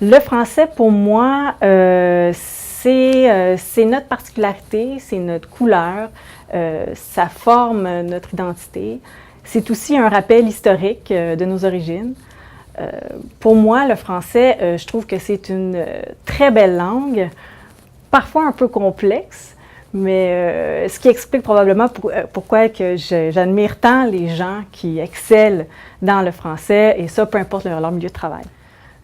Le français, pour moi, c'est notre particularité, c'est notre couleur, ça forme notre identité. C'est aussi un rappel historique de nos origines. Pour moi, le français, je trouve que c'est une très belle langue, parfois un peu complexe, mais ce qui explique probablement pourquoi que j'admire tant les gens qui excellent dans le français, et ça, peu importe leur milieu de travail.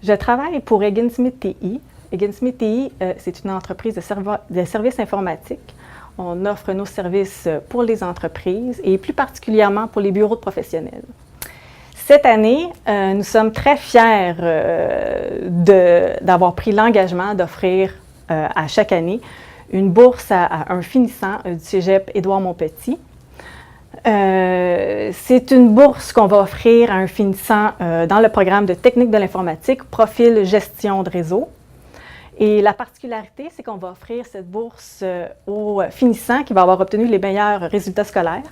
Je travaille pour Egan Smith TI. Egan Smith TI, c'est une entreprise de services informatiques. On offre nos services pour les entreprises et plus particulièrement pour les bureaux de professionnels. Cette année, nous sommes très fiers d'avoir pris l'engagement d'offrir à chaque année une bourse à un finissant du cégep Édouard-Montpetit. C'est une bourse qu'on va offrir à un finissant dans le programme de technique de l'informatique, profil gestion de réseau. Et la particularité, c'est qu'on va offrir cette bourse au finissant qui va avoir obtenu les meilleurs résultats scolaires.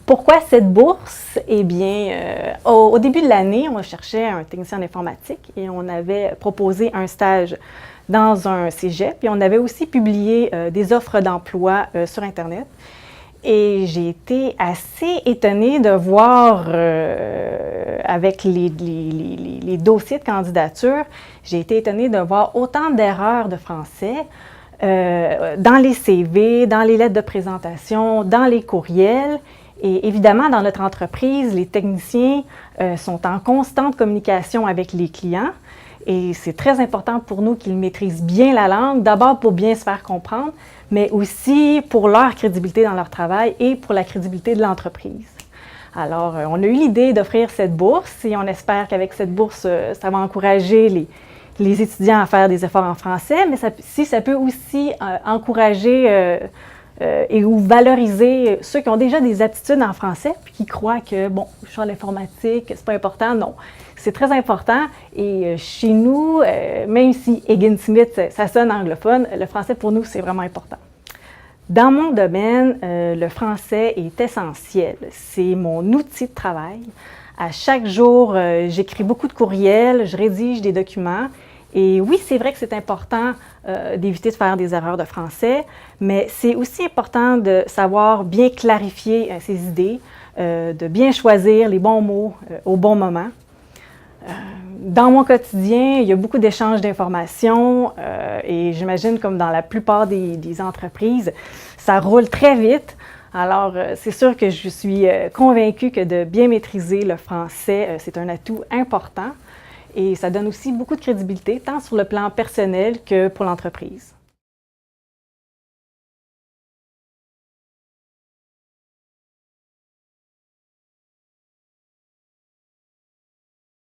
Pourquoi cette bourse? Eh bien, au début de l'année, on cherchait un technicien en informatique et on avait proposé un stage dans un cégep. Et on avait aussi publié des offres d'emploi sur Internet. Et j'ai été assez étonnée de voir, avec les dossiers de candidature, j'ai été étonnée de voir autant d'erreurs de français dans les CV, dans les lettres de présentation, dans les courriels. Et évidemment, dans notre entreprise, les techniciens sont en constante communication avec les clients. Et c'est très important pour nous qu'ils maîtrisent bien la langue, d'abord pour bien se faire comprendre, mais aussi pour leur crédibilité dans leur travail et pour la crédibilité de l'entreprise. Alors, on a eu l'idée d'offrir cette bourse et on espère qu'avec cette bourse, ça va encourager les étudiants à faire des efforts en français, mais ça peut aussi encourager et ou valoriser ceux qui ont déjà des aptitudes en français puis qui croient que, bon, je suis en informatique, c'est pas important. Non, c'est très important et chez nous, même si Egan Smith, ça sonne anglophone, le français pour nous, c'est vraiment important. Dans mon domaine, le français est essentiel. C'est mon outil de travail. À chaque jour, j'écris beaucoup de courriels, je rédige des documents. Et oui, c'est vrai que c'est important d'éviter de faire des erreurs de français, mais c'est aussi important de savoir bien clarifier ses idées, de bien choisir les bons mots au bon moment. Dans mon quotidien, il y a beaucoup d'échanges d'informations et j'imagine comme dans la plupart des entreprises, ça roule très vite. Alors, c'est sûr que je suis convaincue que de bien maîtriser le français, c'est un atout important. Et ça donne aussi beaucoup de crédibilité, tant sur le plan personnel que pour l'entreprise.